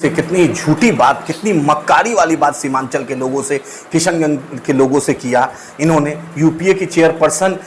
कितनी झूठी बात, कितनी मक्कारी वाली बात सीमांचल के लोगों से, किशनगंज के लोगों से किया इन्होंने। यूपीए की चेयरपर्सन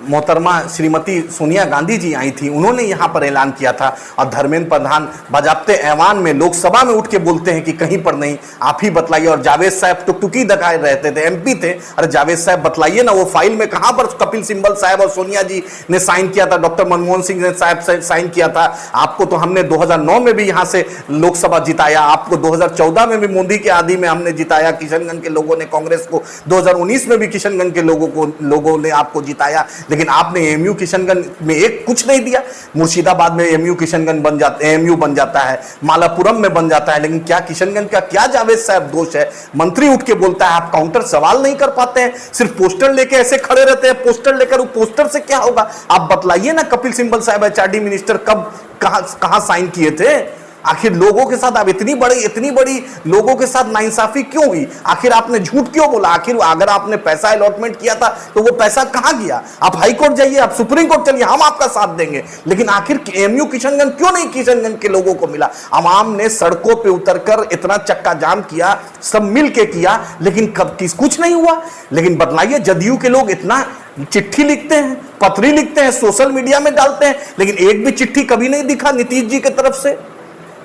मोहतरमा श्रीमती सोनिया गांधी जी आई थी, उन्होंने यहाँ पर ऐलान किया था, और धर्मेंद्र प्रधान बाजाप्ते ऐवान में लोकसभा में उठ के बोलते हैं कि कहीं पर नहीं, आप ही बतलाइए। और जावेद साहब टुकटुकी दिखाए रहते थे, एमपी थे, अरे जावेद साहब बतलाइए ना वो फाइल में कहाँ पर कपिल सिब्बल साहब और सोनिया जी ने साइन किया था, डॉक्टर मनमोहन सिंह ने साहब साइन किया था। आपको तो हमने 2009 में भी यहाँ से लोकसभा जिताया, आपको 2014 में भी मोदी के आदि में हमने जिताया, किशनगंज के लोगों ने कांग्रेस को 2019 में भी किशनगंज के लोगों ने आपको जिताया, लेकिन आपने एएमयू किशनगंज में एक कुछ नहीं दिया। मुर्शिदाबाद में एएमयू किशनगंज बन जाता है, एएमयू बन जाता है, मालापुरम में बन जाता है, लेकिन क्या किशनगंज का क्या जावेद साहब दोष है? मंत्री उठ के बोलता है, आप काउंटर सवाल नहीं कर पाते हैं, सिर्फ पोस्टर लेके ऐसे खड़े रहते हैं, पोस्टर लेकर, वो पोस्टर से क्या होगा? आप बतलाइए ना, कपिल सिब्बल साहब एचआरडी मिनिस्टर कब कहां साइन किए थे? आखिर लोगों के साथ आप इतनी बड़ी लोगों के साथ नाइंसाफी क्यों हुई? आखिर आपने झूठ क्यों बोला? आखिर अगर आपने पैसा अलॉटमेंट किया था तो वो पैसा कहां गया? आप हाई कोर्ट जाइए, आप सुप्रीम कोर्ट चलिए, हम आपका साथ देंगे, लेकिन आखिर एएमयू किशनगंज क्यों नहीं किशनगंज के लोगों को मिला? आवाम ने सड़कों पे उतरकर इतना चक्का जाम किया, सब मिल के किया, लेकिन कुछ नहीं हुआ। लेकिन बतलाइए, जदयू के लोग इतना चिट्ठी लिखते हैं, पत्री लिखते हैं, सोशल मीडिया में डालते हैं, लेकिन एक भी चिट्ठी कभी नहीं दिखा नीतीश जी की तरफ से,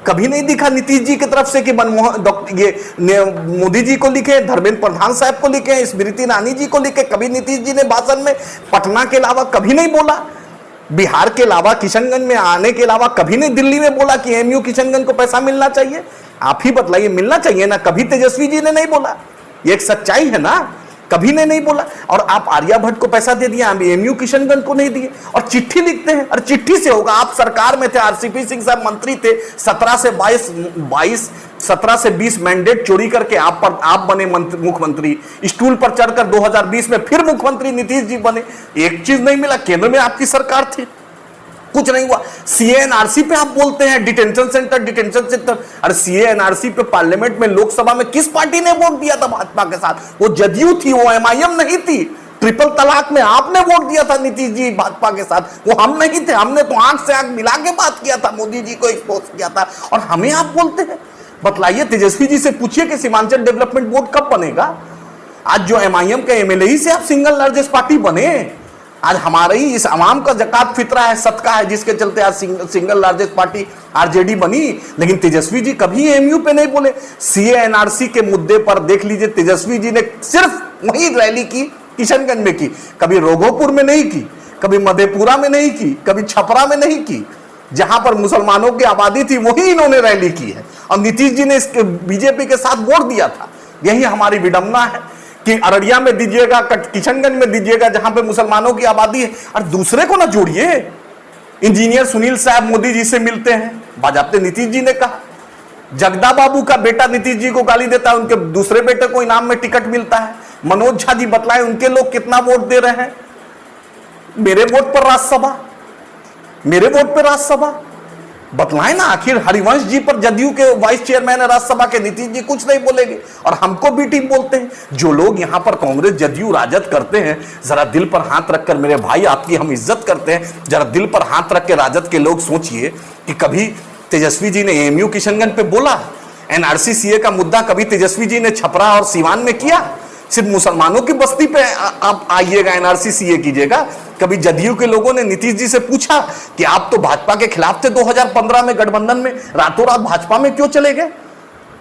कभी नहीं दिखा नीतीश जी की तरफ से कि मोदी जी को लिखे, धर्मेंद्र प्रधान साहब को लिखे, स्मृति ईरानी जी को लिखे। कभी नीतीश जी ने भाषण में पटना के अलावा कभी नहीं बोला, बिहार के अलावा, किशनगंज में आने के अलावा कभी नहीं दिल्ली में बोला कि एएमयू किशनगंज को पैसा मिलना चाहिए। आप ही बतलाइए, मिलना चाहिए ना? कभी तेजस्वी जी ने नहीं बोला, ये एक सच्चाई है ना, कभी ने नहीं बोला। और आप आर्यभट्ट को पैसा दे दिया, एएमयू किशनगंज को नहीं दिए, और चिट्ठी लिखते हैं, और चिट्ठी से होगा। आप सरकार में थे, आरसीपी सिंह साहब मंत्री थे, 17 से 20 मैंडेट चोरी करके आप बने मुख्यमंत्री, स्टूल पर चढ़कर 2020 में फिर मुख्यमंत्री नीतीश जी बने, एक चीज नहीं मिला। केंद्र में आपकी सरकार थी, कुछ नहीं हुआ। सीएएनआरसी पे आप बोलते हैं डिटेंशन सेंटर, अरे सीएएनआरसी पे पार्लियामेंट में, लोकसभा में किस पार्टी ने वोट दिया था भाजपा के साथ? वो जदयू थी, वो एमआईएम नहीं थी। ट्रिपल तलाक में आपने वोट दिया था नीतीश जी भाजपा के साथ, वो हम नहीं थे। हमने तो आंख से आंख मिला के बात किया था, मोदी जी को एक्सपोज किया था, और हमें आप बोलते हैं। बतलाइए, तेजस्वी जी से पूछिए कि सीमांचल डेवलपमेंट बोर्ड कब बनेगा? आज जो एमआईएम के एमएलए ही से आप सिंगल लार्जेस्ट पार्टी बने। आज हमारे ही इस अवाम का ज़कात फितरा है, सदका है, जिसके चलते आज सिंगल लार्जेस्ट पार्टी आरजेडी बनी। लेकिन तेजस्वी जी कभी एएमयू पे नहीं बोले। सीएएनआरसी के मुद्दे पर देख लीजिए, तेजस्वी जी ने सिर्फ वही रैली की, किशनगंज में की, कभी रोघोपुर में नहीं की, कभी मधेपुरा में नहीं की, कभी छपरा में नहीं की। जहां पर मुसलमानों की आबादी थी वही इन्होंने रैली की है, और नीतीश जी ने बीजेपी के साथ वोट दिया था। यही हमारी विडंबना है कि अररिया में दीजिएगा, किशनगंज में दीजिएगा, जहां पे मुसलमानों की आबादी है, और दूसरे को ना जोड़िए। इंजीनियर सुनील साहब मोदी जी से मिलते हैं, बाजाप्ते नीतीश जी ने कहा। जगदा बाबू का बेटा नीतीश जी को गाली देता है, उनके दूसरे बेटे को इनाम में टिकट मिलता है। मनोज झा जी बतलाएं, उनके लोग कितना वोट दे रहे हैं? मेरे वोट पर राज्यसभा, मेरे वोट पर राज्यसभा बतलाएं ना। आखिर हरिवंश जी पर, जदयू के वाइस चेयरमैन है राज्यसभा के, नीतीश जी कुछ नहीं बोलेंगे, और हमको बी टीम बोलते हैं। जो लोग यहां पर कांग्रेस, जदयू, राजद करते हैं, जरा दिल पर हाथ रखकर, मेरे भाई आपकी हम इज्जत करते हैं, जरा दिल पर हाथ रख के राजद के लोग सोचिए कि कभी तेजस्वी जी ने एएमयू किशनगंज पे बोला? एनआरसी सीए का मुद्दा कभी तेजस्वी जी ने छपरा और सीवान में किया? सिर्फ मुसलमानों की बस्ती पे आप आइएगा, एनआरसी सीए कीजिएगा। कभी जदयू के लोगों ने नीतीश जी से पूछा कि आप तो भाजपा के खिलाफ थे 2015 में गठबंधन में, रातों रात भाजपा में क्यों चले गए?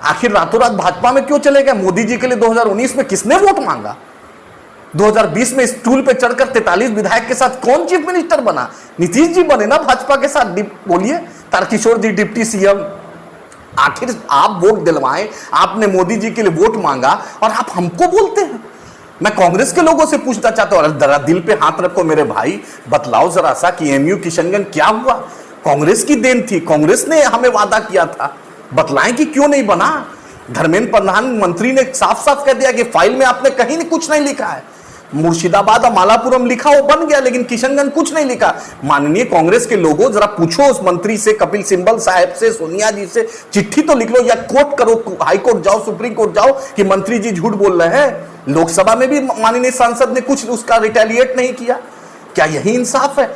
आखिर रातों रात भाजपा में क्यों चले गए? मोदी जी के लिए 2019 में किसने वोट मांगा? 2020 में स्टूल पे चढ़कर 43 विधायक के साथ कौन चीफ मिनिस्टर बना? नीतीश जी बने ना भाजपा के साथ। बोलिए, तारकिशोर जी डिप्टी सीएम। आखिर आप वोट दिलवाएं, आपने मोदी जी के लिए वोट मांगा, और आप हमको बोलते हैं। मैं कांग्रेस के लोगों से पूछना चाहता हूं, जरा दिल पे हाथ रखो मेरे भाई, बतलाओ जरा सा कि एएमयू किशनगंज क्या हुआ? कांग्रेस की देन थी, कांग्रेस ने हमें वादा किया था, बतलाएं कि क्यों नहीं बना? धर्मेंद्र प्रधान मंत्री ने साफ साफ कह दिया कि फाइल में आपने कहीं कुछ नहीं लिखा है। मुर्शिदाबाद और मालापुरम लिखा, वो बन गया, लेकिन किशनगंज कुछ नहीं लिखा। माननीय कांग्रेस के लोगों, जरा पूछो उस मंत्री से, कपिल सिब्बल साहब से, सोनिया जी से, चिट्ठी तो लिख लो, या कोर्ट करो, हाई कोर्ट जाओ, सुप्रीम कोर्ट जाओ कि मंत्री जी झूठ बोल रहे हैं। लोकसभा में भी माननीय सांसद ने कुछ उसका रिटेलिएट नहीं किया। क्या यही इंसाफ है?